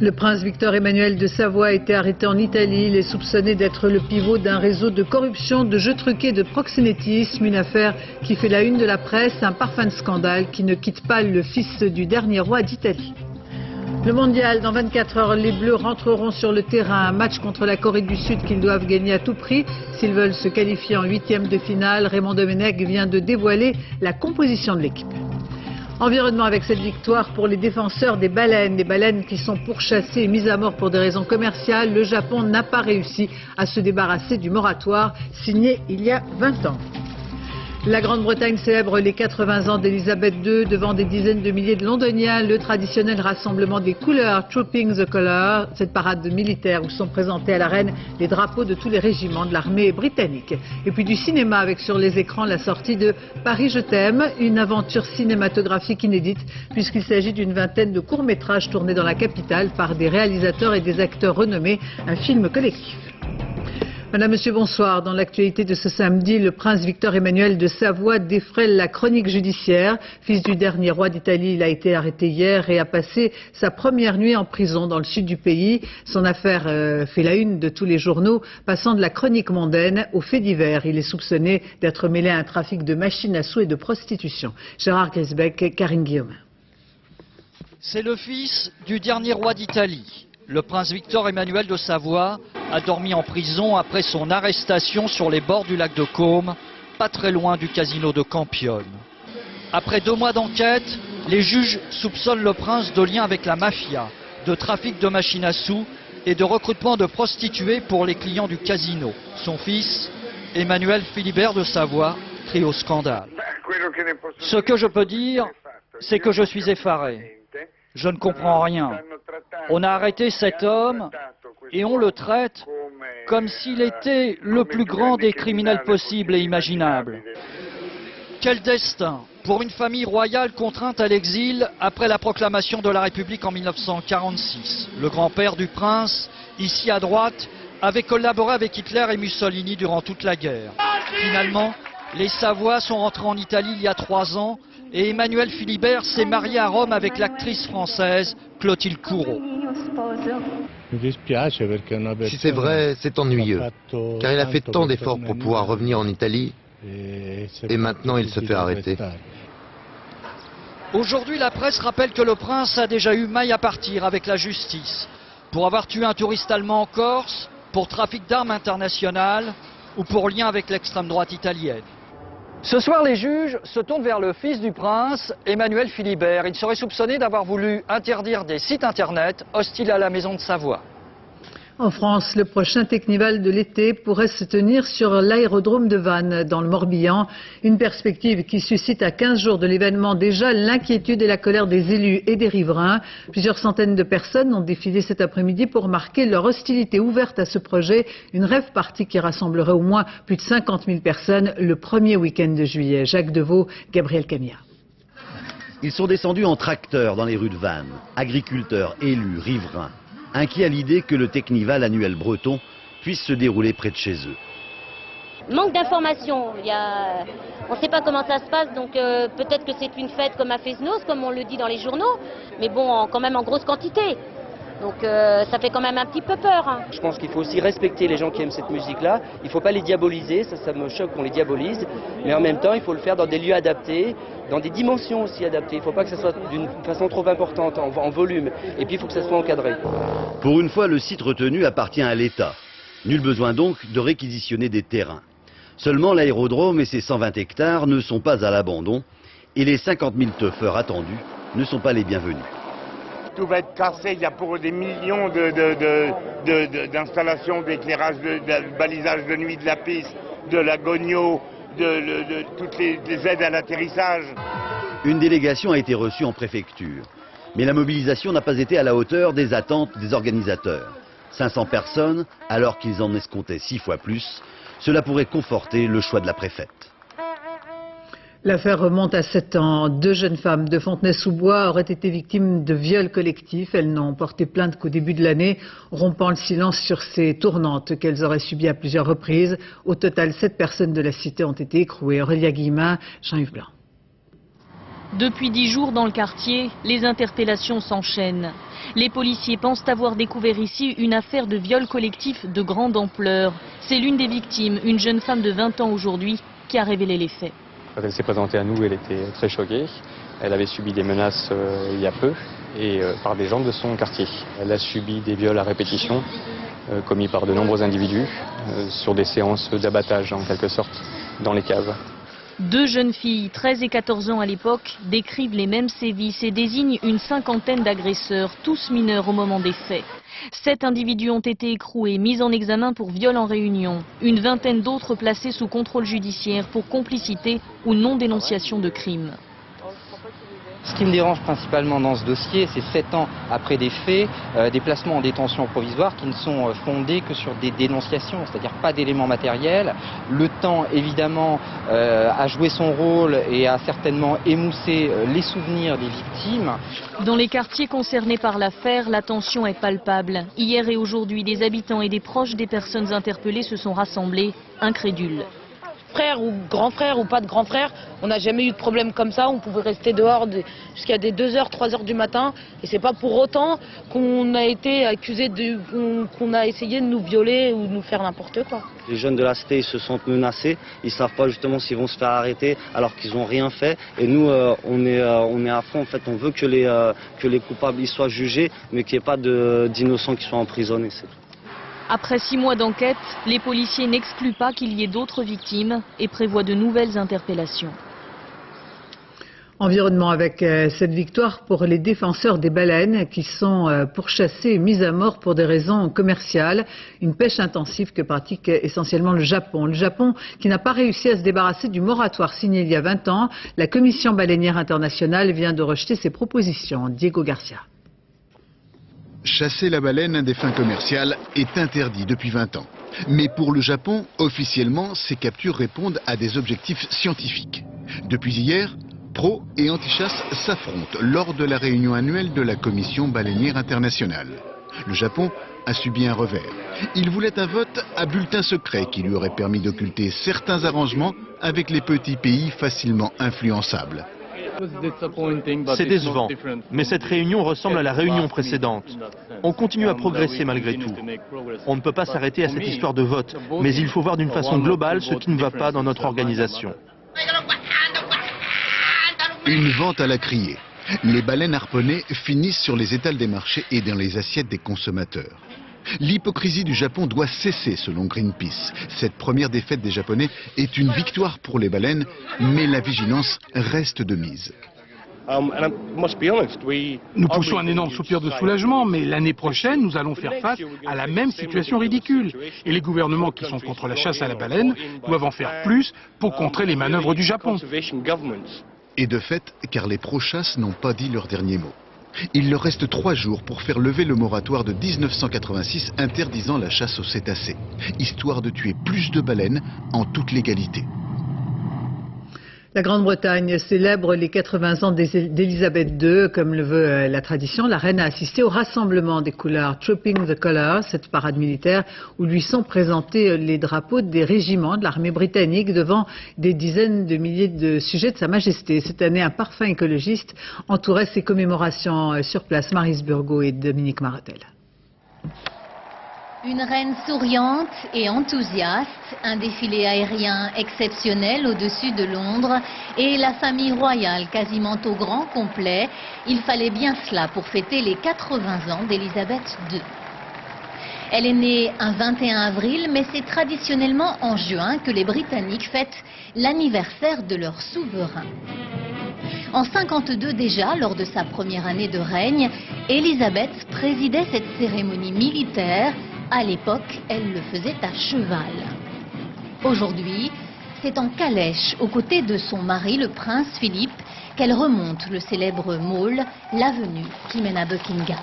Le prince Victor Emmanuel de Savoie a été arrêté en Italie. Il est soupçonné d'être le pivot d'un réseau de corruption, de jeux truqués, de proxénétisme. Une affaire qui fait la une de la presse, un parfum de scandale qui ne quitte pas le fils du dernier roi d'Italie. Le mondial, dans 24 heures, les Bleus rentreront sur le terrain. Un match contre la Corée du Sud qu'ils doivent gagner à tout prix. S'ils veulent se qualifier en huitième de finale, Raymond Domenech vient de dévoiler la composition de l'équipe. Environnement avec cette victoire pour les défenseurs des baleines qui sont pourchassées et mises à mort pour des raisons commerciales. Le Japon n'a pas réussi à se débarrasser du moratoire signé il y a 20 ans. La Grande-Bretagne célèbre les 80 ans d'Elisabeth II devant des dizaines de milliers de Londoniens. Le traditionnel rassemblement des couleurs, Trooping the Colour, cette parade militaire où sont présentés à la reine les drapeaux de tous les régiments de l'armée britannique. Et puis du cinéma avec sur les écrans la sortie de Paris je t'aime, une aventure cinématographique inédite puisqu'il s'agit d'une vingtaine de courts-métrages tournés dans la capitale par des réalisateurs et des acteurs renommés, un film collectif. Madame, Monsieur, bonsoir. Dans l'actualité de ce samedi, le prince Victor Emmanuel de Savoie défraie la chronique judiciaire. Fils du dernier roi d'Italie, il a été arrêté hier et a passé sa première nuit en prison dans le sud du pays. Son affaire fait la une de tous les journaux, passant de la chronique mondaine aux faits divers. Il est soupçonné d'être mêlé à un trafic de machines à sous et de prostitution. Gérard Grisbeck, Karine Guillaume. C'est le fils du dernier roi d'Italie. Le prince Victor Emmanuel de Savoie a dormi en prison après son arrestation sur les bords du lac de Caume, pas très loin du casino de Campione. Après 2 mois d'enquête, les juges soupçonnent le prince de liens avec la mafia, de trafic de machines à sous et de recrutement de prostituées pour les clients du casino. Son fils, Emmanuel Philibert de Savoie, crie au scandale. Ce que je peux dire, c'est que je suis effaré. Je ne comprends rien. On a arrêté cet homme et on le traite comme s'il était le plus grand des criminels possibles et imaginables. Quel destin pour une famille royale contrainte à l'exil après la proclamation de la République en 1946. Le grand-père du prince, ici à droite, avait collaboré avec Hitler et Mussolini durant toute la guerre. Finalement, les Savoie sont rentrés en Italie il y a 3 ans et Emmanuel Philibert s'est marié à Rome avec l'actrice française Clotilde Courreau. Si c'est vrai, c'est ennuyeux, car il a fait tant d'efforts pour pouvoir revenir en Italie, et maintenant il se fait arrêter. Aujourd'hui, la presse rappelle que le prince a déjà eu maille à partir avec la justice, pour avoir tué un touriste allemand en Corse, pour trafic d'armes internationales ou pour lien avec l'extrême droite italienne. Ce soir, les juges se tournent vers le fils du prince, Emmanuel Philibert. Il serait soupçonné d'avoir voulu interdire des sites internet hostiles à la maison de Savoie. En France, le prochain Teknival de l'été pourrait se tenir sur l'aérodrome de Vannes, dans le Morbihan. Une perspective qui suscite à 15 jours de l'événement déjà l'inquiétude et la colère des élus et des riverains. Plusieurs centaines de personnes ont défilé cet après-midi pour marquer leur hostilité ouverte à ce projet. Une rave party qui rassemblerait au moins plus de 50 000 personnes le premier week-end de juillet. Jacques Deveau, Gabriel Camilla. Ils sont descendus en tracteur dans les rues de Vannes. Agriculteurs, élus, riverains. Inquiets à l'idée que le Teknival annuel breton puisse se dérouler près de chez eux. Manque d'informations, on ne sait pas comment ça se passe, donc peut-être que c'est une fête comme à Fesnos, comme on le dit dans les journaux, mais bon, quand même en grosse quantité. Donc ça fait quand même un petit peu peur. Hein. Je pense qu'il faut aussi respecter les gens qui aiment cette musique-là. Il ne faut pas les diaboliser, ça me choque qu'on les diabolise. Mais en même temps, il faut le faire dans des lieux adaptés, dans des dimensions aussi adaptées. Il ne faut pas que ça soit d'une façon trop importante en volume. Et puis il faut que ça soit encadré. Pour une fois, le site retenu appartient à l'État. Nul besoin donc de réquisitionner des terrains. Seulement l'aérodrome et ses 120 hectares ne sont pas à l'abandon. Et les 50 000 teufeurs attendus ne sont pas les bienvenus. Tout va être cassé, il y a pour des millions d'installations d'éclairage, de balisage de nuit de la piste, de la gogno, de toutes les aides à l'atterrissage. Une délégation a été reçue en préfecture. Mais la mobilisation n'a pas été à la hauteur des attentes des organisateurs. 500 personnes, alors qu'ils en escomptaient 6 fois plus, cela pourrait conforter le choix de la préfète. L'affaire remonte à 7 ans. 2 jeunes femmes de Fontenay-sous-Bois auraient été victimes de viols collectifs. Elles n'ont porté plainte qu'au début de l'année, rompant le silence sur ces tournantes qu'elles auraient subies à plusieurs reprises. Au total, 7 personnes de la cité ont été écrouées. Aurélia Guillemin, Jean-Yves Blanc. Depuis 10 jours dans le quartier, les interpellations s'enchaînent. Les policiers pensent avoir découvert ici une affaire de viol collectif de grande ampleur. C'est l'une des victimes, une jeune femme de 20 ans aujourd'hui, qui a révélé les faits. Quand elle s'est présentée à nous, elle était très choquée. Elle avait subi des menaces il y a peu et par des gens de son quartier. Elle a subi des viols à répétition commis par de nombreux individus sur des séances d'abattage en quelque sorte dans les caves. 2 jeunes filles, 13 et 14 ans à l'époque, décrivent les mêmes sévices et désignent une cinquantaine d'agresseurs, tous mineurs au moment des faits. 7 individus ont été écroués, mis en examen pour viol en réunion. Une vingtaine d'autres placés sous contrôle judiciaire pour complicité ou non-dénonciation de crimes. Ce qui me dérange principalement dans ce dossier, c'est 7 ans après des faits, des placements en détention provisoire qui ne sont fondés que sur des dénonciations, c'est-à-dire pas d'éléments matériels. Le temps, évidemment, a joué son rôle et a certainement émoussé les souvenirs des victimes. Dans les quartiers concernés par l'affaire, la tension est palpable. Hier et aujourd'hui, des habitants et des proches des personnes interpellées se sont rassemblés, incrédules. Frère ou grand frère ou pas de grand frère, on n'a jamais eu de problème comme ça, on pouvait rester dehors jusqu'à des 2h, 3h du matin et c'est pas pour autant qu'on a été accusé qu'on a essayé de nous violer ou de nous faire n'importe quoi. Les jeunes de la cité ils se sentent menacés, ils savent pas justement s'ils vont se faire arrêter alors qu'ils n'ont rien fait et nous on est à fond en fait, on veut que les coupables ils soient jugés mais qu'il n'y ait pas d'innocents qui soient emprisonnés, c'est tout. Après 6 mois d'enquête, les policiers n'excluent pas qu'il y ait d'autres victimes et prévoient de nouvelles interpellations. Environnement avec cette victoire pour les défenseurs des baleines qui sont pourchassés et mis à mort pour des raisons commerciales. Une pêche intensive que pratique essentiellement le Japon. Le Japon qui n'a pas réussi à se débarrasser du moratoire signé il y a 20 ans. La Commission baleinière internationale vient de rejeter ses propositions. Diego Garcia. Chasser la baleine à des fins commerciales est interdit depuis 20 ans. Mais pour le Japon, officiellement, ces captures répondent à des objectifs scientifiques. Depuis hier, pro et anti-chasse s'affrontent lors de la réunion annuelle de la Commission baleinière internationale. Le Japon a subi un revers. Il voulait un vote à bulletin secret qui lui aurait permis d'occulter certains arrangements avec les petits pays facilement influençables. C'est décevant, mais cette réunion ressemble à la réunion précédente. On continue à progresser malgré tout. On ne peut pas s'arrêter à cette histoire de vote, mais il faut voir d'une façon globale ce qui ne va pas dans notre organisation. Une vente à la criée. Les baleines harponnées finissent sur les étals des marchés et dans les assiettes des consommateurs. L'hypocrisie du Japon doit cesser selon Greenpeace. Cette première défaite des Japonais est une victoire pour les baleines, mais la vigilance reste de mise. Nous poussons un énorme soupir de soulagement, mais l'année prochaine, nous allons faire face à la même situation ridicule. Et les gouvernements qui sont contre la chasse à la baleine doivent en faire plus pour contrer les manœuvres du Japon. Et de fait, car les pro-chasses n'ont pas dit leur dernier mot. Il leur reste 3 jours pour faire lever le moratoire de 1986 interdisant la chasse aux cétacés, histoire de tuer plus de baleines en toute légalité. La Grande-Bretagne célèbre les 80 ans d'Élisabeth II. Comme le veut la tradition, la reine a assisté au rassemblement des couleurs Trooping the Colours, cette parade militaire où lui sont présentés les drapeaux des régiments de l'armée britannique devant des dizaines de milliers de sujets de Sa Majesté. Cette année, un parfum écologiste entourait ces commémorations sur place. Maryse Burgot et Dominique Martel. Une reine souriante et enthousiaste, un défilé aérien exceptionnel au-dessus de Londres et la famille royale quasiment au grand complet. Il fallait bien cela pour fêter les 80 ans d'Élisabeth II. Elle est née un 21 avril, mais c'est traditionnellement en juin que les Britanniques fêtent l'anniversaire de leur souverain. En 52 déjà, lors de sa première année de règne, Élisabeth présidait cette cérémonie militaire. À l'époque, elle le faisait à cheval. Aujourd'hui, c'est en calèche, aux côtés de son mari, le prince Philippe, qu'elle remonte le célèbre Mall, l'avenue qui mène à Buckingham.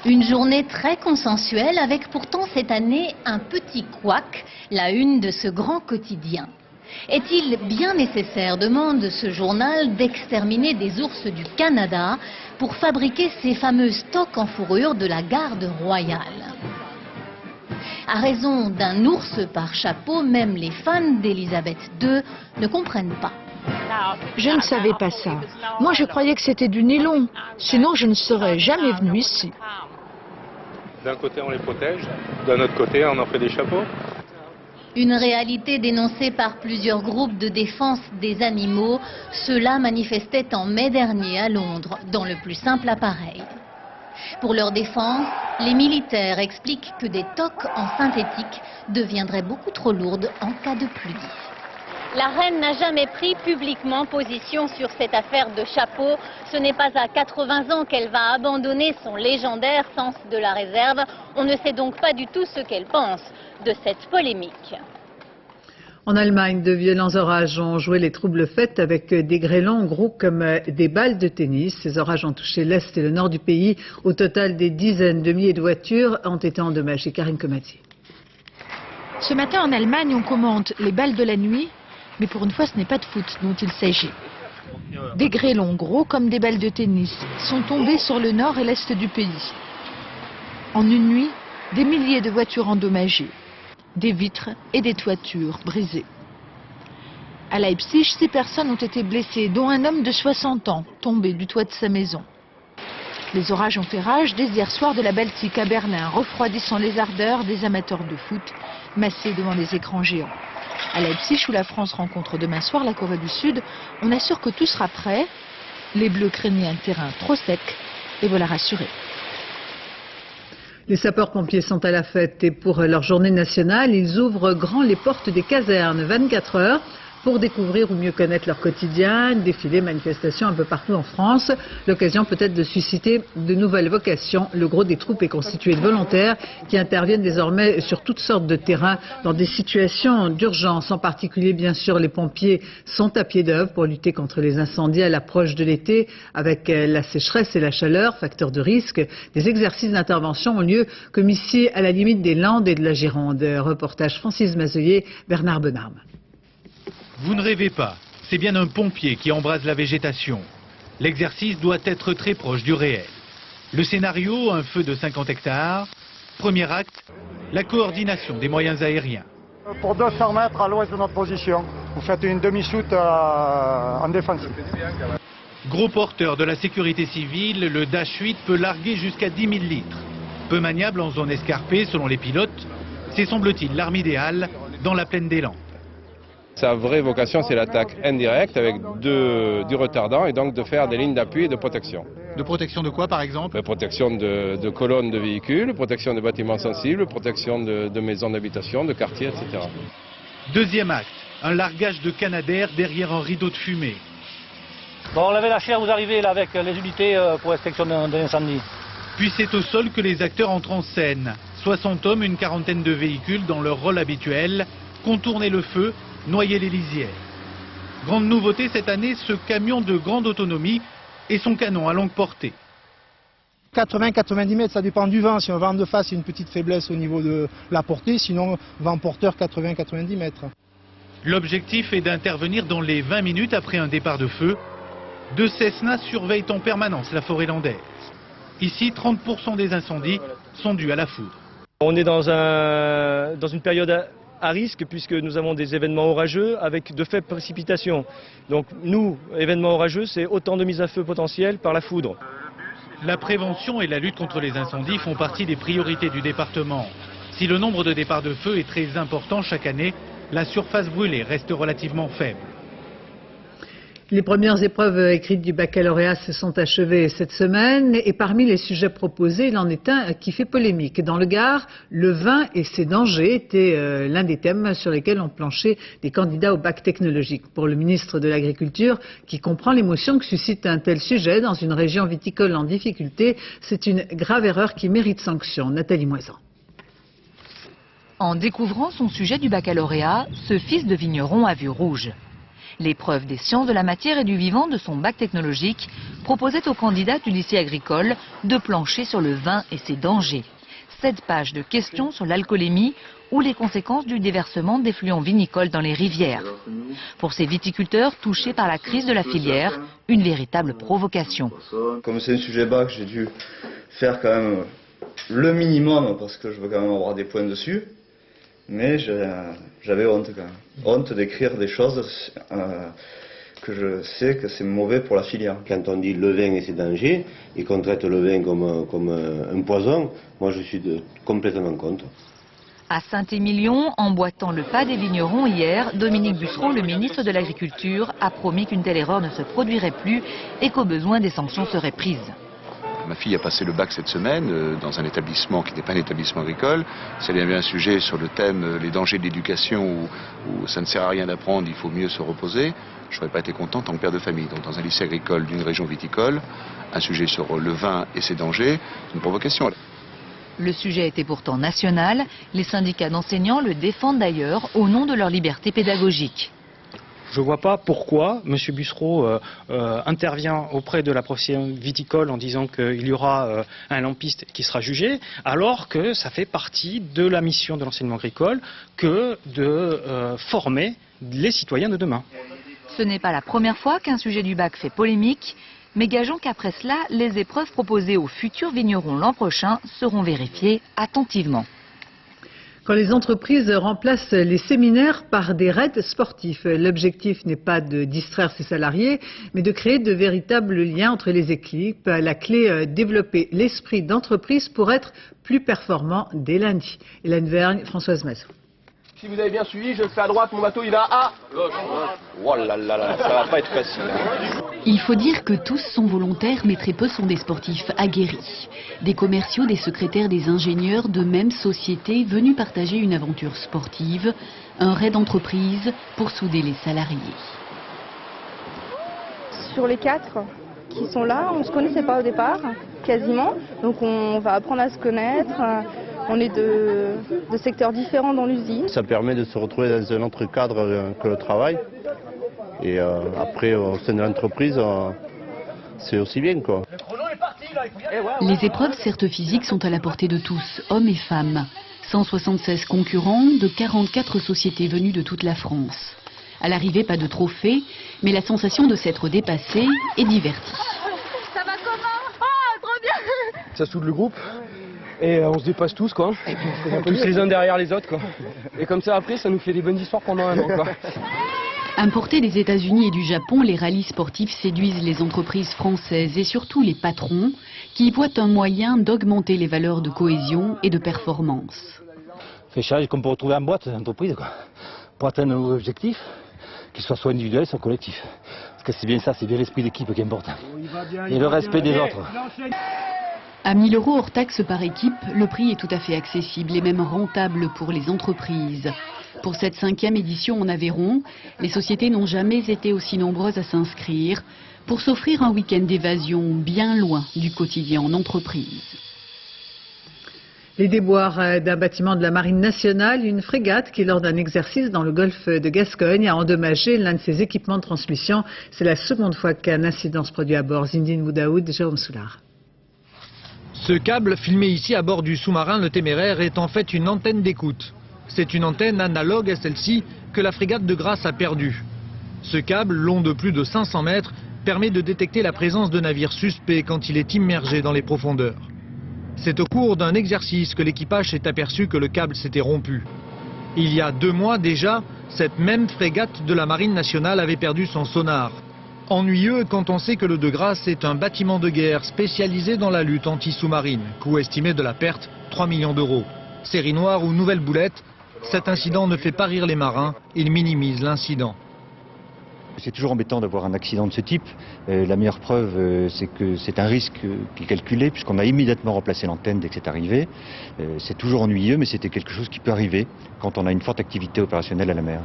Une journée très consensuelle, avec pourtant cette année un petit couac, la une de ce grand quotidien. Est-il bien nécessaire, demande ce journal, d'exterminer des ours du Canada pour fabriquer ces fameux stocks en fourrure de la garde royale? À raison d'un ours par chapeau, même les fans d'Élisabeth II ne comprennent pas. Je ne savais pas ça. Moi, je croyais que c'était du nylon. Sinon, je ne serais jamais venue ici. D'un côté, on les protège. D'un autre côté, on en fait des chapeaux. Une réalité dénoncée par plusieurs groupes de défense des animaux. Ceux-là manifestaient en mai dernier à Londres, dans le plus simple appareil. Pour leur défense, les militaires expliquent que des toques en synthétique deviendraient beaucoup trop lourdes en cas de pluie. La reine n'a jamais pris publiquement position sur cette affaire de chapeau. Ce n'est pas à 80 ans qu'elle va abandonner son légendaire sens de la réserve. On ne sait donc pas du tout ce qu'elle pense de cette polémique. En Allemagne, de violents orages ont joué les troubles fêtes avec des grêlons gros comme des balles de tennis. Ces orages ont touché l'est et le nord du pays. Au total, des dizaines de milliers de voitures ont été endommagées. Karine Comati. Ce matin en Allemagne, on commente les balles de la nuit, mais pour une fois, ce n'est pas de foot dont il s'agit. Des grêlons gros comme des balles de tennis sont tombés sur le nord et l'est du pays. En une nuit, des milliers de voitures endommagées, des vitres et des toitures brisées. À Leipzig, 6 personnes ont été blessées, dont un homme de 60 ans, tombé du toit de sa maison. Les orages ont fait rage dès hier soir de la Baltique à Berlin, refroidissant les ardeurs des amateurs de foot massés devant les écrans géants. À Leipzig, où la France rencontre demain soir la Corée du Sud, on assure que tout sera prêt. Les Bleus craignaient un terrain trop sec, et voilà rassurés. Les sapeurs-pompiers sont à la fête et pour leur journée nationale, ils ouvrent grand les portes des casernes 24 heures pour découvrir ou mieux connaître leur quotidien, défilés, manifestations un peu partout en France. L'occasion peut-être de susciter de nouvelles vocations. Le gros des troupes est constitué de volontaires qui interviennent désormais sur toutes sortes de terrains dans des situations d'urgence. En particulier, bien sûr, les pompiers sont à pied d'œuvre pour lutter contre les incendies à l'approche de l'été avec la sécheresse et la chaleur, facteurs de risque. Des exercices d'intervention ont lieu comme ici à la limite des Landes et de la Gironde. Reportage Francis Mazoyer, Bernard Benarme. Vous ne rêvez pas, c'est bien un pompier qui embrase la végétation. L'exercice doit être très proche du réel. Le scénario, un feu de 50 hectares. Premier acte, la coordination des moyens aériens. Pour 200 mètres à l'ouest de notre position, vous faites une demi-soute en défensive. Gros porteur de la sécurité civile, le Dash 8 peut larguer jusqu'à 10 000 litres. Peu maniable en zone escarpée selon les pilotes, c'est semble-t-il l'arme idéale dans la plaine des Landes. Sa vraie vocation, c'est l'attaque indirecte avec du retardant et donc de faire des lignes d'appui et de protection. De protection de quoi, par exemple? Protection de colonnes de véhicules, protection de bâtiments sensibles, protection de maisons d'habitation, de quartiers, etc. Deuxième acte, un largage de Canadair derrière un rideau de fumée. Bon, levez la chair, vous arrivez là avec les unités pour extinction d'un incendie. Puis c'est au sol que les acteurs entrent en scène. 60 hommes, une quarantaine de véhicules dans leur rôle habituel, contourner le feu, noyer les lisières. Grande nouveauté cette année, ce camion de grande autonomie et son canon à longue portée. 80-90 mètres, ça dépend du vent. Si un vent de face, c'est une petite faiblesse au niveau de la portée, sinon vent porteur 80-90 mètres. L'objectif est d'intervenir dans les 20 minutes après un départ de feu. 2 Cessna surveillent en permanence la forêt landaise. Ici, 30% des incendies sont dus à la foudre. On est dans une période à risque puisque nous avons des événements orageux avec de faibles précipitations. Donc nous, événements orageux, c'est autant de mise à feu potentielle par la foudre. La prévention et la lutte contre les incendies font partie des priorités du département. Si le nombre de départs de feu est très important chaque année, la surface brûlée reste relativement faible. Les premières épreuves écrites du baccalauréat se sont achevées cette semaine et parmi les sujets proposés, il en est un qui fait polémique. Dans le Gard, le vin et ses dangers étaient l'un des thèmes sur lesquels ont planché des candidats au bac technologique. Pour le ministre de l'Agriculture, qui comprend l'émotion que suscite un tel sujet dans une région viticole en difficulté, c'est une grave erreur qui mérite sanction. Nathalie Moisan. En découvrant son sujet du baccalauréat, ce fils de vigneron a vu rouge. L'épreuve des sciences de la matière et du vivant de son bac technologique proposait aux candidats du lycée agricole de plancher sur le vin et ses dangers. 7 pages de questions sur l'alcoolémie ou les conséquences du déversement d'effluents vinicoles dans les rivières. Pour ces viticulteurs touchés par la crise de la filière, une véritable provocation. Comme c'est un sujet bac, j'ai dû faire quand même le minimum parce que je veux quand même avoir des points dessus. Mais j'avais honte quand même. Honte d'écrire des choses que je sais que c'est mauvais pour la filière. Quand on dit le vin et ses dangers, et qu'on traite le vin comme un poison, moi je suis complètement contre. À Saint-Émilion, emboîtant le pas des vignerons hier, Dominique Bussereau, le ministre de l'Agriculture, a promis qu'une telle erreur ne se produirait plus et qu'au besoin des sanctions seraient prises. Ma fille a passé le bac cette semaine dans un établissement qui n'est pas un établissement agricole. Si elle avait un sujet sur le thème les dangers de l'éducation où ça ne sert à rien d'apprendre, il faut mieux se reposer, je n'aurais pas été content en tant que père de famille. Donc dans un lycée agricole d'une région viticole, un sujet sur le vin et ses dangers, c'est une provocation. Le sujet était pourtant national. Les syndicats d'enseignants le défendent d'ailleurs au nom de leur liberté pédagogique. Je ne vois pas pourquoi M. Bussereau intervient auprès de la profession viticole en disant qu'il y aura un lampiste qui sera jugé, alors que ça fait partie de la mission de l'enseignement agricole que de former les citoyens de demain. Ce n'est pas la première fois qu'un sujet du bac fait polémique, mais gageons qu'après cela, les épreuves proposées aux futurs vignerons l'an prochain seront vérifiées attentivement. Quand les entreprises remplacent les séminaires par des raids sportifs, l'objectif n'est pas de distraire ses salariés, mais de créer de véritables liens entre les équipes. La clé, développer l'esprit d'entreprise pour être plus performant dès lundi. Hélène Vergne, Françoise Mazou. Si vous avez bien suivi, je fais à droite, mon bateau il va à gauche. Oh là là là, ça va pas être facile. Il faut dire que tous sont volontaires, mais très peu sont des sportifs aguerris. Des commerciaux, des secrétaires, des ingénieurs de même société venus partager une aventure sportive, un raid d'entreprise pour souder les salariés. Sur les 4 qui sont là, on ne se connaissait pas au départ, quasiment. Donc on va apprendre à se connaître. On est de secteurs différents dans l'usine. Ça permet de se retrouver dans un autre cadre que le travail. Et après, au sein de l'entreprise, c'est aussi bien, quoi. Les épreuves, certes physiques, sont à la portée de tous, hommes et femmes. 176 concurrents de 44 sociétés venues de toute la France. À l'arrivée, pas de trophée, mais la sensation de s'être dépassé et diverti. Ça va comment? Ah, trop bien! Ça soude le groupe. Et on se dépasse tous, quoi. Tous les uns derrière les autres, quoi. Et comme ça, après, ça nous fait des bonnes histoires pendant un an, quoi. Importés des États-Unis et du Japon, les rallyes sportifs séduisent les entreprises françaises et surtout les patrons qui y voient un moyen d'augmenter les valeurs de cohésion et de performance. Fléchage comme pour retrouver en boîte d'entreprise, quoi. Pour atteindre nos objectifs, qu'ils soient soit individuels, soit collectifs. Parce que c'est bien ça, c'est bien l'esprit d'équipe qui est important. Et le respect des autres. À 1 000 € hors taxe par équipe, le prix est tout à fait accessible et même rentable pour les entreprises. Pour cette 5e édition en Aveyron, les sociétés n'ont jamais été aussi nombreuses à s'inscrire pour s'offrir un week-end d'évasion bien loin du quotidien en entreprise. Les déboires d'un bâtiment de la Marine nationale, une frégate qui, lors d'un exercice dans le golfe de Gascogne, a endommagé l'un de ses équipements de transmission. C'est la seconde fois qu'un incident se produit à bord. Zindine Moudaoud, Jérôme Soulard. Ce câble, filmé ici à bord du sous-marin Le Téméraire, est en fait une antenne d'écoute. C'est une antenne analogue à celle-ci que la frégate de Grasse a perdue. Ce câble, long de plus de 500 mètres, permet de détecter la présence de navires suspects quand il est immergé dans les profondeurs. C'est au cours d'un exercice que l'équipage s'est aperçu que le câble s'était rompu. Il y a 2 mois déjà, cette même frégate de la Marine nationale avait perdu son sonar. Ennuyeux quand on sait que le De Grasse est un bâtiment de guerre spécialisé dans la lutte anti-sous-marine, coût estimé de la perte 3 millions d'euros. Série noire ou nouvelle boulette, cet incident ne fait pas rire les marins, il minimise l'incident. C'est toujours embêtant d'avoir un accident de ce type. La meilleure preuve, c'est que c'est un risque qui est calculé, puisqu'on a immédiatement remplacé l'antenne dès que c'est arrivé. C'est toujours ennuyeux, mais c'était quelque chose qui peut arriver quand on a une forte activité opérationnelle à la mer.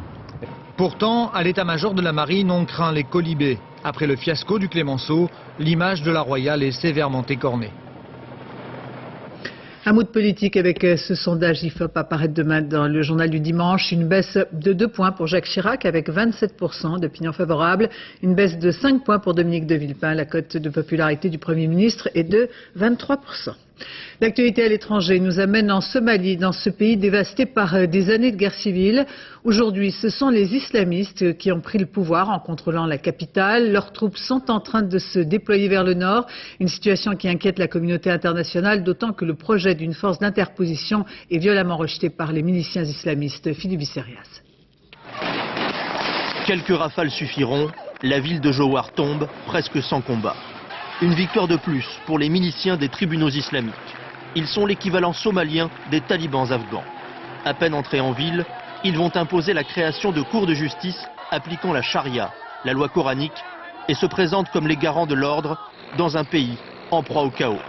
Pourtant, à l'état-major de la Marine, on craint les colibés. Après le fiasco du Clémenceau, l'image de la Royale est sévèrement écornée. Un mot de politique avec ce sondage IFOP apparaître demain dans le journal du dimanche. Une baisse de 2 points pour Jacques Chirac avec 27% d'opinion favorable. Une baisse de 5 points pour Dominique de Villepin. La cote de popularité du Premier ministre est de 23%. L'actualité à l'étranger nous amène en Somalie, dans ce pays dévasté par des années de guerre civile. Aujourd'hui, ce sont les islamistes qui ont pris le pouvoir en contrôlant la capitale. Leurs troupes sont en train de se déployer vers le nord. Une situation qui inquiète la communauté internationale, d'autant que le projet d'une force d'interposition est violemment rejeté par les miliciens islamistes. Philippe Bisserias. Quelques rafales suffiront La ville de Jowhar tombe, presque sans combat. Une victoire de plus pour les miliciens des tribunaux islamiques. Ils sont l'équivalent somalien des talibans afghans. À peine entrés en ville, ils vont imposer la création de cours de justice appliquant la charia, la loi coranique, et se présentent comme les garants de l'ordre dans un pays en proie au chaos.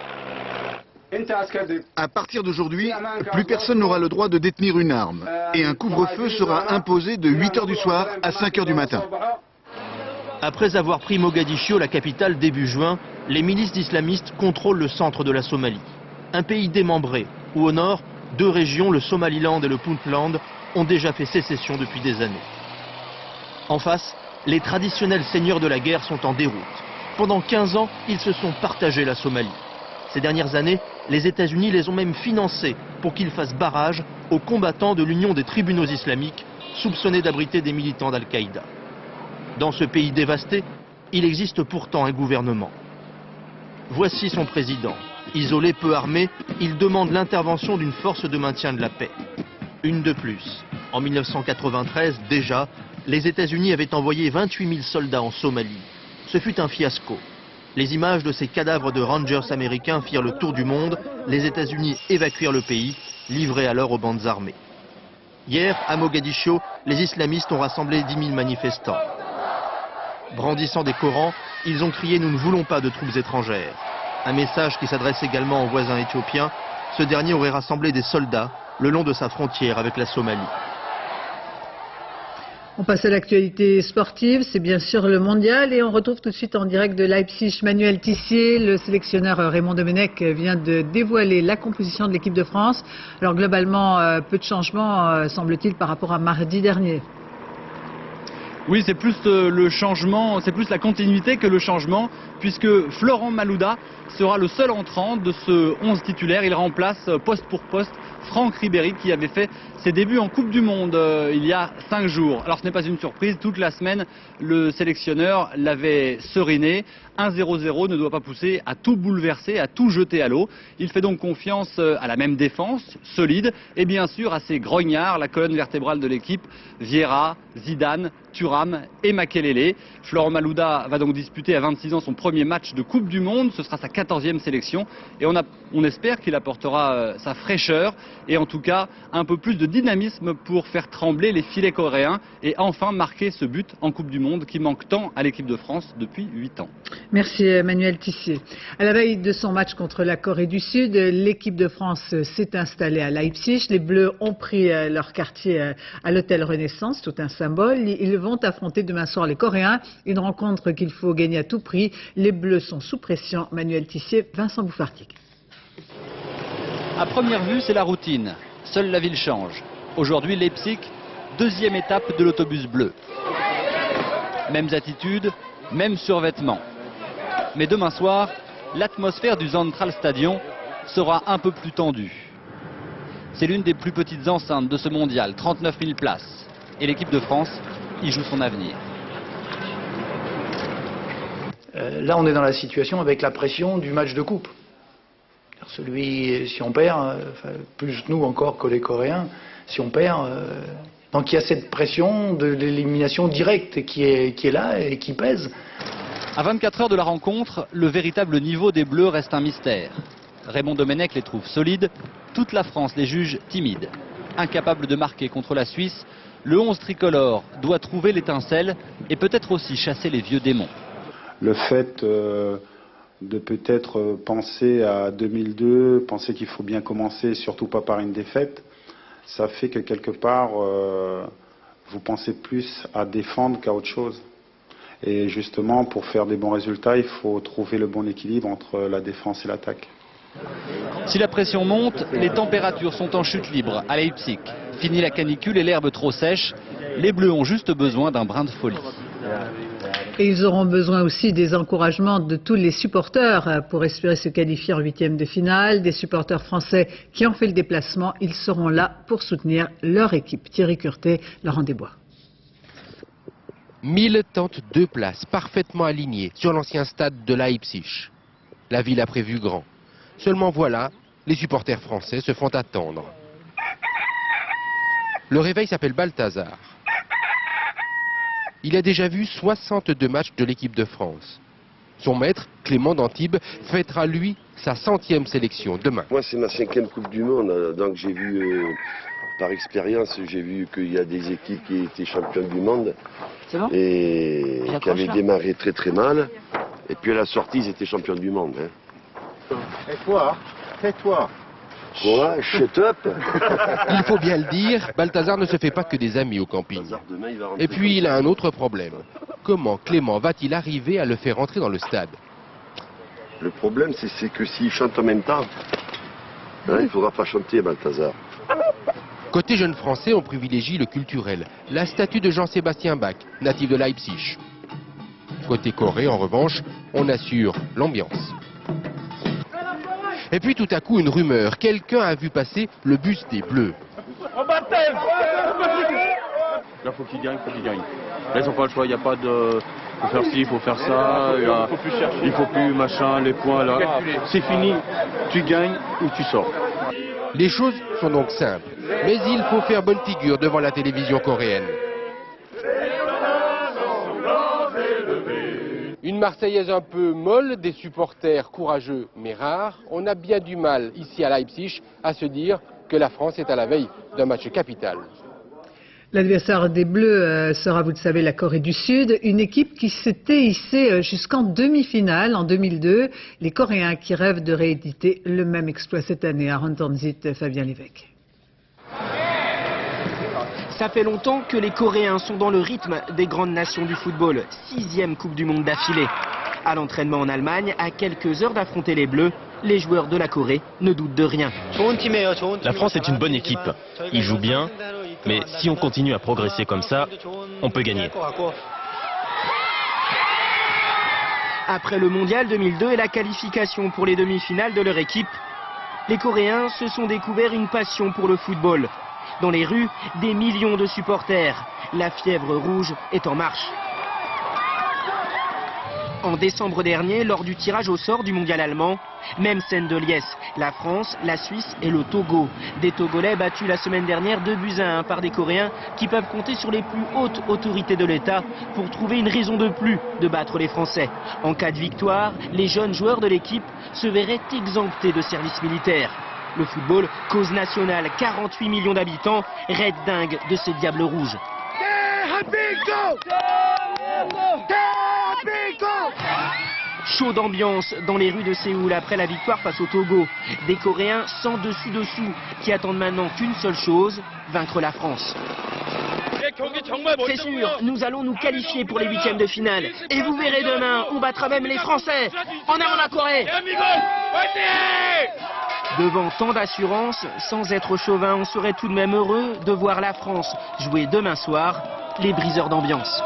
À partir d'aujourd'hui, plus personne n'aura le droit de détenir une arme et un couvre-feu sera imposé de 8 h du soir à 5 h du matin. Après avoir pris Mogadiscio, la capitale, début juin, les milices islamistes contrôlent le centre de la Somalie. Un pays démembré, où au nord, 2 régions, le Somaliland et le Puntland, ont déjà fait sécession depuis des années. En face, les traditionnels seigneurs de la guerre sont en déroute. Pendant 15 ans, ils se sont partagés la Somalie. Ces dernières années, les États-Unis les ont même financés pour qu'ils fassent barrage aux combattants de l'Union des tribunaux islamiques, soupçonnés d'abriter des militants d'Al-Qaïda. Dans ce pays dévasté, il existe pourtant un gouvernement. Voici son président. Isolé, peu armé, il demande l'intervention d'une force de maintien de la paix. Une de plus. En 1993, déjà, les États-Unis avaient envoyé 28 000 soldats en Somalie. Ce fut un fiasco. Les images de ces cadavres de rangers américains firent le tour du monde. Les États-Unis évacuèrent le pays, livrés alors aux bandes armées. Hier, à Mogadiscio, les islamistes ont rassemblé 10 000 manifestants. Brandissant des Korans, ils ont crié « Nous ne voulons pas de troupes étrangères ». Un message qui s'adresse également aux voisins éthiopiens. Ce dernier aurait rassemblé des soldats le long de sa frontière avec la Somalie. On passe à l'actualité sportive, c'est bien sûr le mondial et on retrouve tout de suite en direct de Leipzig Manuel Tissier. Le sélectionneur Raymond Domenech vient de dévoiler la composition de l'équipe de France. Alors globalement, peu de changements semble-t-il par rapport à mardi dernier. Oui, c'est plus le changement, c'est plus la continuité que le changement, puisque Florent Malouda sera le seul entrant de ce 11 titulaire. Il remplace poste pour poste Franck Ribéry qui avait fait ses débuts en Coupe du Monde il y a 5 jours. Alors ce n'est pas une surprise, toute la semaine le sélectionneur l'avait seriné. 1-0-0 ne doit pas pousser à tout bouleverser, à tout jeter à l'eau. Il fait donc confiance à la même défense, solide, et bien sûr à ses grognards, la colonne vertébrale de l'équipe, Vieira, Zidane, Thuram et Makelele. Florent Malouda va donc disputer à 26 ans son premier match de Coupe du Monde. Ce sera sa 14e sélection et on espère qu'il apportera sa fraîcheur et en tout cas un peu plus de dynamisme pour faire trembler les filets coréens et enfin marquer ce but en Coupe du Monde qui manque tant à l'équipe de France depuis 8 ans. Merci Manuel Tissier. À la veille de son match contre la Corée du Sud, l'équipe de France s'est installée à Leipzig. Les Bleus ont pris leur quartier à l'hôtel Renaissance, tout un symbole. Ils vont affronter demain soir les Coréens, une rencontre qu'il faut gagner à tout prix. Les Bleus sont sous pression. Manuel Tissier, Vincent Bouffartic. À première vue, c'est la routine. Seule la ville change. Aujourd'hui, Leipzig, 2e étape de l'autobus bleu. Mêmes attitudes, mêmes survêtements. Mais demain soir, l'atmosphère du Zentralstadion sera un peu plus tendue. C'est l'une des plus petites enceintes de ce mondial, 39 000 places. Et l'équipe de France y joue son avenir. Là, on est dans la situation avec la pression du match de coupe. Si on perd, plus nous encore que les Coréens, si on perd, donc il y a cette pression de l'élimination directe qui est là et qui pèse. À 24 heures de la rencontre, le véritable niveau des Bleus reste un mystère. Raymond Domenech les trouve solides, toute la France les juge timides. Incapable de marquer contre la Suisse, le 11 tricolore doit trouver l'étincelle et peut-être aussi chasser les vieux démons. Le fait de peut-être penser à 2002, penser qu'il faut bien commencer, surtout pas par une défaite, ça fait que quelque part, vous pensez plus à défendre qu'à autre chose. Et justement, pour faire des bons résultats, il faut trouver le bon équilibre entre la défense et l'attaque. Si la pression monte, les températures sont en chute libre à Leipzig. Fini la canicule et l'herbe trop sèche, les Bleus ont juste besoin d'un brin de folie. Et ils auront besoin aussi des encouragements de tous les supporters pour espérer se qualifier en 8e de finale. Des supporters français qui ont fait le déplacement, ils seront là pour soutenir leur équipe. Thierry Curtet, Laurent Desbois. 1000 tentes de place parfaitement alignées sur l'ancien stade de Leipzig. La ville a prévu grand. Seulement voilà, les supporters français se font attendre. Le réveil s'appelle Balthazar. Il a déjà vu 62 matchs de l'équipe de France. Son maître, Clément d'Antibes, fêtera lui sa 100e sélection demain. Moi, c'est ma 5e Coupe du Monde, donc j'ai vu, par expérience, j'ai vu qu'il y a des équipes qui étaient championnes du monde et qui avaient démarré très très mal. Et puis à la sortie, ils étaient champions du monde. Hein. Tais-toi. Quoi? Shut up. Il faut bien le dire, Balthazar ne se fait pas que des amis au camping. Et puis il a un autre problème. Comment Clément va-t-il arriver à le faire entrer dans le stade? Le problème, c'est que s'il chante en même temps, hein, il ne faudra pas chanter Balthazar. Côté jeunes Français, on privilégie le culturel. La statue de Jean-Sébastien Bach, natif de Leipzig. Côté Corée, en revanche, on assure l'ambiance. Et puis tout à coup, une rumeur. Quelqu'un a vu passer le bus des Bleus. Là, faut qu'il gagne, Là, ils n'ont pas le choix, il n'y a pas de... Il faut faire ci, il faut faire ça, il faut plus machin, les points là. C'est fini, tu gagnes ou tu sors. Les choses sont donc simples, mais il faut faire bonne figure devant la télévision coréenne. Une Marseillaise un peu molle, des supporters courageux mais rares. On a bien du mal ici à Leipzig à se dire que la France est à la veille d'un match capital. L'adversaire des Bleus sera, vous le savez, la Corée du Sud, une équipe qui s'était hissée jusqu'en demi-finale en 2002. Les Coréens qui rêvent de rééditer le même exploit cette année à Rantanzit, Fabien Lévesque. Ça fait longtemps que les Coréens sont dans le rythme des grandes nations du football. 6e Coupe du Monde d'affilée. À l'entraînement en Allemagne, à quelques heures d'affronter les Bleus, les joueurs de la Corée ne doutent de rien. La France est une bonne équipe. Ils jouent bien, mais si on continue à progresser comme ça, on peut gagner. Après le Mondial 2002 et la qualification pour les demi-finales de leur équipe, les Coréens se sont découverts une passion pour le football. Dans les rues, des millions de supporters. La fièvre rouge est en marche. En décembre dernier, lors du tirage au sort du mondial allemand, même scène de liesse. La France, la Suisse et le Togo. Des Togolais battus la semaine dernière 2-1 par des Coréens qui peuvent compter sur les plus hautes autorités de l'État pour trouver une raison de plus de battre les Français. En cas de victoire, les jeunes joueurs de l'équipe se verraient exemptés de service militaire. Le football, cause nationale, 48 millions d'habitants, raid dingue de ces diables rouges. Chaud d'ambiance dans les rues de Séoul après la victoire face au Togo. Des Coréens sans dessus-dessous qui attendent maintenant qu'une seule chose, vaincre la France. C'est sûr, nous allons nous qualifier pour les 8e de finale. Et vous verrez demain, on battra même les Français. En avant la Corée! Devant tant d'assurance, sans être chauvin, on serait tout de même heureux de voir la France jouer demain soir les briseurs d'ambiance.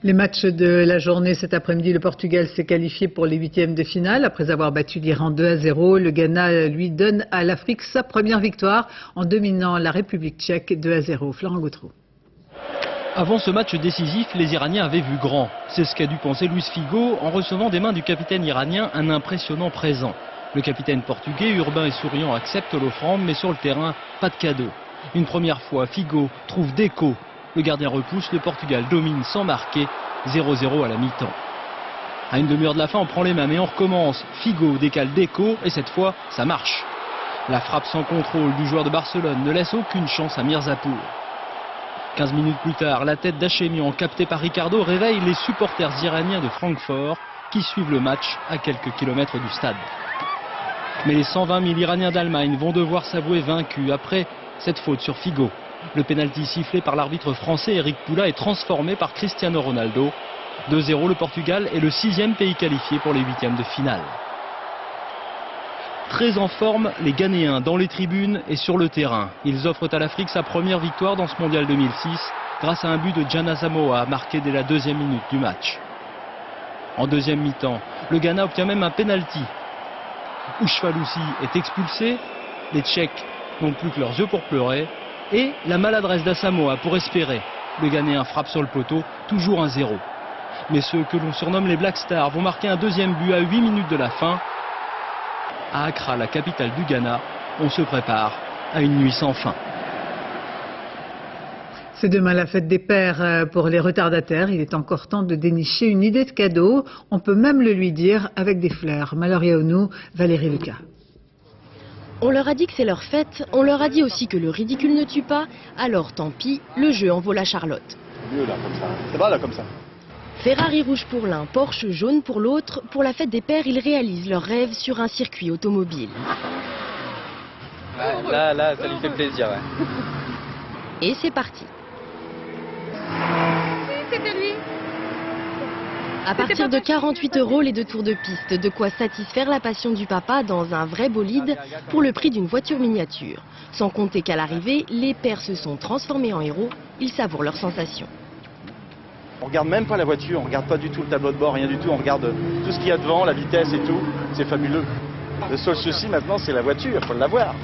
Les matchs de la journée cet après-midi, le Portugal s'est qualifié pour les 8e de finale après avoir battu l'Iran 2-0. Le Ghana lui donne à l'Afrique sa première victoire en dominant la République tchèque 2-0. Florent Gautreau. Avant ce match décisif, les Iraniens avaient vu grand. C'est ce qu'a dû penser Luis Figo en recevant des mains du capitaine iranien un impressionnant présent. Le capitaine portugais, urbain et souriant, accepte l'offrande, mais sur le terrain, pas de cadeau. Une première fois, Figo trouve Deco. Le gardien repousse, le Portugal domine sans marquer, 0-0 à la mi-temps. À une demi-heure de la fin, on prend les mains et on recommence. Figo décale Deco et cette fois, ça marche. La frappe sans contrôle du joueur de Barcelone ne laisse aucune chance à Mirzapour. 15 minutes plus tard, la tête d'Hachemian, captée par Ricardo, réveille les supporters iraniens de Francfort qui suivent le match à quelques kilomètres du stade. Mais les 120 000 Iraniens d'Allemagne vont devoir s'avouer vaincus après cette faute sur Figo. Le pénalty sifflé par l'arbitre français Eric Poula est transformé par Cristiano Ronaldo. 2-0, le Portugal est le 6e pays qualifié pour les 8e de finale. Très en forme, les Ghanéens dans les tribunes et sur le terrain. Ils offrent à l'Afrique sa première victoire dans ce mondial 2006 grâce à un but de Djana Samoa marqué dès la 2e minute du match. En deuxième mi-temps, le Ghana obtient même un pénalty. Ouchfalousi est expulsé, les Tchèques n'ont plus que leurs yeux pour pleurer, et la maladresse d'Asamoah pour espérer. Le Ghanéen frappe sur le poteau, toujours 1-0. Mais ceux que l'on surnomme les Black Stars vont marquer un deuxième but à 8 minutes de la fin. À Accra, la capitale du Ghana, on se prépare à une nuit sans fin. C'est demain la fête des pères pour les retardataires. Il est encore temps de dénicher une idée de cadeau. On peut même le lui dire avec des fleurs. Mallory Aounou, Valérie Lucas. On leur a dit que c'est leur fête, on leur a dit aussi que le ridicule ne tue pas, alors tant pis, le jeu en vaut la Charlotte. Mieux là, comme ça. Ça va là, comme ça. Ferrari rouge pour l'un, Porsche jaune pour l'autre. Pour la fête des pères, ils réalisent leurs rêves sur un circuit automobile. Là, ça lui fait plaisir. Ouais. Et c'est parti. C'était lui. À partir de 48 € les 2 tours de piste, de quoi satisfaire la passion du papa dans un vrai bolide pour le prix d'une voiture miniature. Sans compter qu'à l'arrivée, les pères se sont transformés en héros, ils savourent leurs sensations. On regarde même pas la voiture, on regarde pas du tout le tableau de bord, rien du tout, on regarde tout ce qu'il y a devant, la vitesse et tout, c'est fabuleux. Le seul souci maintenant c'est la voiture, il faut l'avoir.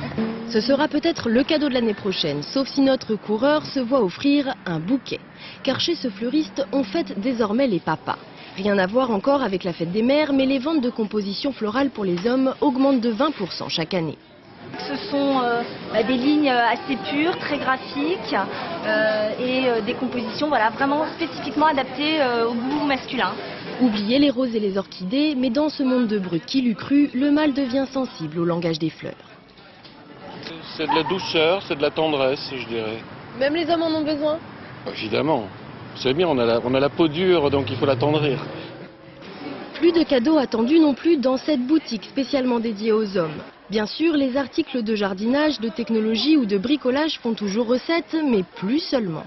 Ce sera peut-être le cadeau de l'année prochaine, sauf si notre coureur se voit offrir un bouquet. Car chez ce fleuriste, on fête désormais les papas. Rien à voir encore avec la fête des mères, mais les ventes de compositions florales pour les hommes augmentent de 20% chaque année. Ce sont des lignes assez pures, très graphiques et des compositions vraiment spécifiquement adaptées au goût masculin. Oubliez les roses et les orchidées, mais dans ce monde de brut qui l'eût cru, le mâle devient sensible au langage des fleurs. C'est de la douceur, c'est de la tendresse, je dirais. Même les hommes en ont besoin ? Évidemment. C'est bien, on a la peau dure, donc il faut l'attendrir. Plus de cadeaux attendus non plus dans cette boutique spécialement dédiée aux hommes. Bien sûr, les articles de jardinage, de technologie ou de bricolage font toujours recette, mais plus seulement.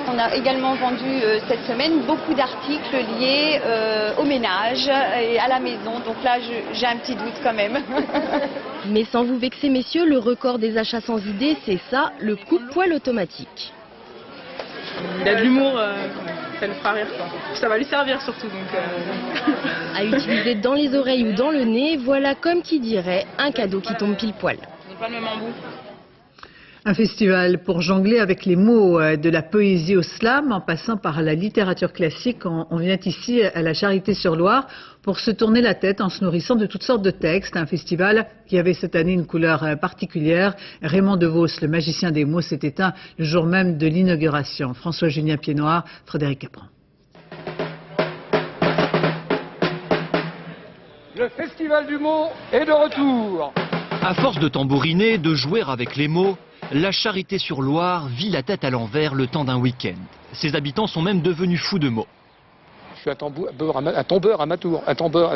On a également vendu cette semaine beaucoup d'articles liés au ménage et à la maison. Donc là, j'ai un petit doute quand même. Mais sans vous vexer, messieurs, le record des achats sans idée, c'est ça, le coupe-poêle automatique. Il a de l'humour, ça le fera rire. Ça va lui servir surtout. À utiliser dans les oreilles ou dans le nez, voilà comme qui dirait un cadeau qui tombe pile poil. Ils n'ont pas le même embout. Un festival pour jongler avec les mots de la poésie au slam en passant par la littérature classique. On vient ici à la Charité-sur-Loire pour se tourner la tête en se nourrissant de toutes sortes de textes. Un festival qui avait cette année une couleur particulière. Raymond Devos, le magicien des mots, s'est éteint le jour même de l'inauguration. François-Julien Piednoir, Frédéric Capran. Le festival du mot est de retour. À force de tambouriner, de jouer avec les mots, la Charité-sur-Loire vit la tête à l'envers le temps d'un week-end. Ses habitants sont même devenus fous de mots. Je suis un tombeur amateur, un tambour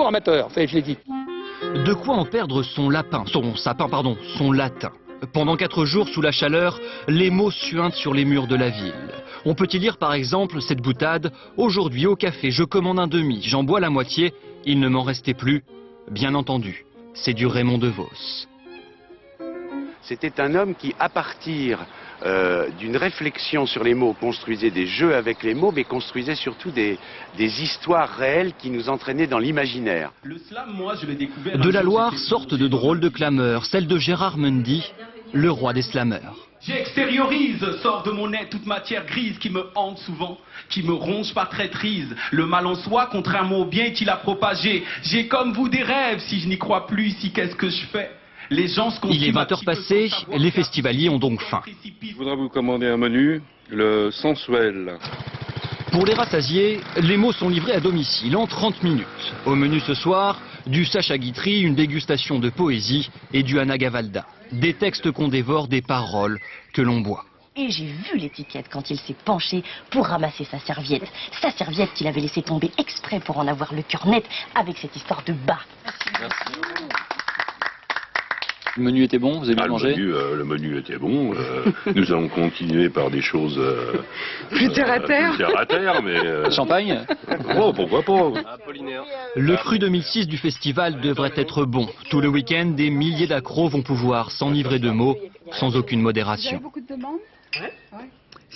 amateur, je l'ai dit. De quoi en perdre son latin. Pendant 4 jours, sous la chaleur, les mots suintent sur les murs de la ville. On peut y lire par exemple cette boutade « Aujourd'hui au café, je commande un demi, j'en bois la moitié, il ne m'en restait plus ». Bien entendu, c'est du Raymond Devos. C'était un homme qui, à partir d'une réflexion sur les mots, construisait des jeux avec les mots, mais construisait surtout des histoires réelles qui nous entraînaient dans l'imaginaire. Le slam, moi, je l'ai découvert. De la Loire sortent de drôles de clameurs, celle de Gérard Mundy, le roi des slameurs. J'extériorise, sors de mon nez toute matière grise qui me hante souvent, qui me ronge par traîtrise. Le mal en soi, contrairement au bien qu'il a propagé. J'ai comme vous des rêves, si je n'y crois plus ici, qu'est-ce que je fais? Les gens se Il est 20h passées, les festivaliers ont donc faim. Je voudrais vous commander un menu, le sensuel. Pour les rassasiés, les mots sont livrés à domicile en 30 minutes. Au menu ce soir, du Sacha Guitry, une dégustation de poésie et du Anna Gavalda. Des textes qu'on dévore, des paroles que l'on boit. Et j'ai vu l'étiquette quand il s'est penché pour ramasser sa serviette. Sa serviette qu'il avait laissée tomber exprès pour en avoir le cœur net avec cette histoire de bas. Merci. Le menu était bon, vous avez bien mangé? Le menu était bon. Nous allons continuer par des choses plus terre à terre. Plus terre à terre, mais champagne. Oh, pourquoi pas. Le cru 2006 du festival devrait être bon. Tout le week-end, des milliers d'accros vont pouvoir s'enivrer de mots sans aucune modération. Vous avez beaucoup de demandes? Ouais.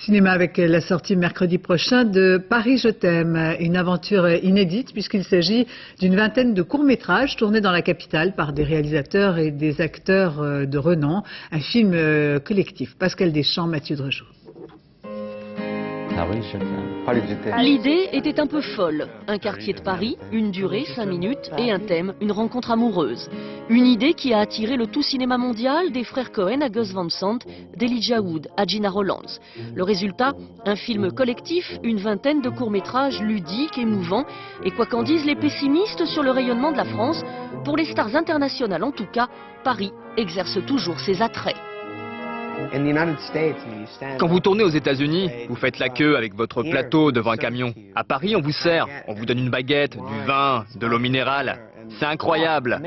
Cinéma avec la sortie mercredi prochain de Paris je t'aime, une aventure inédite puisqu'il s'agit d'une vingtaine de courts-métrages tournés dans la capitale par des réalisateurs et des acteurs de renom. Un film collectif. Pascal Deschamps, Mathieu Dregeau. L'idée était un peu folle. Un quartier de Paris, une durée, 5 minutes, et un thème, une rencontre amoureuse. Une idée qui a attiré le tout cinéma mondial des frères Cohen à Gus Van Sant, d'Elijah Wood à Gina Rollins. Le résultat, un film collectif, une vingtaine de courts-métrages ludiques, émouvants, et quoi qu'en disent les pessimistes sur le rayonnement de la France, pour les stars internationales en tout cas, Paris exerce toujours ses attraits. Quand vous tournez aux États-Unis, vous faites la queue avec votre plateau devant un camion. À Paris, on vous sert, on vous donne une baguette, du vin, de l'eau minérale. C'est incroyable.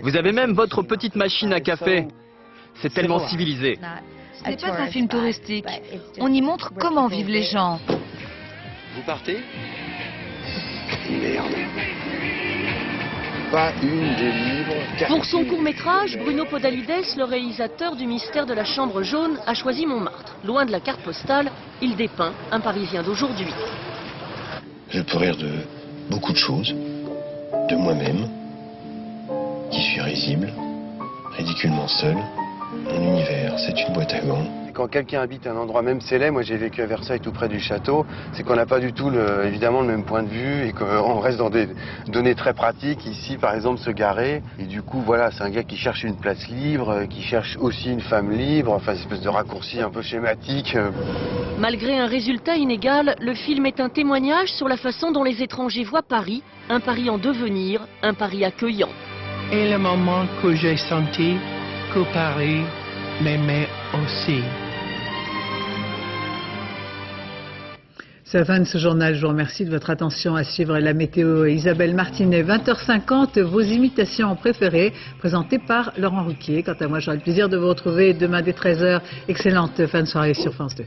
Vous avez même votre petite machine à café. C'est tellement civilisé. Ce n'est pas un film touristique. On y montre comment vivent les gens. Vous partez? Merde. Pas une des livres. Pour son court-métrage, Bruno Podalides, le réalisateur du Mystère de la Chambre jaune, a choisi Montmartre. Loin de la carte postale, il dépeint un Parisien d'aujourd'hui. Je peux rire de beaucoup de choses, de moi-même, qui suis risible, ridiculement seul. Mon univers, c'est une boîte à gants. Quand quelqu'un habite un endroit même célèbre, moi j'ai vécu à Versailles tout près du château, c'est qu'on n'a pas du tout évidemment le même point de vue et qu'on reste dans des données très pratiques. Ici par exemple se garer, et du coup voilà, c'est un gars qui cherche une place libre, qui cherche aussi une femme libre, enfin une espèce de raccourci un peu schématique. Malgré un résultat inégal, le film est un témoignage sur la façon dont les étrangers voient Paris, un Paris en devenir, un Paris accueillant. Et le moment que j'ai senti que Paris m'aimait aussi. C'est la fin de ce journal. Je vous remercie de votre attention. À suivre la météo. Isabelle Martinet, 20h50, vos imitations préférées, présentées par Laurent Ruquier. Quant à moi, j'aurai le plaisir de vous retrouver demain dès 13h. Excellente fin de soirée sur France 2.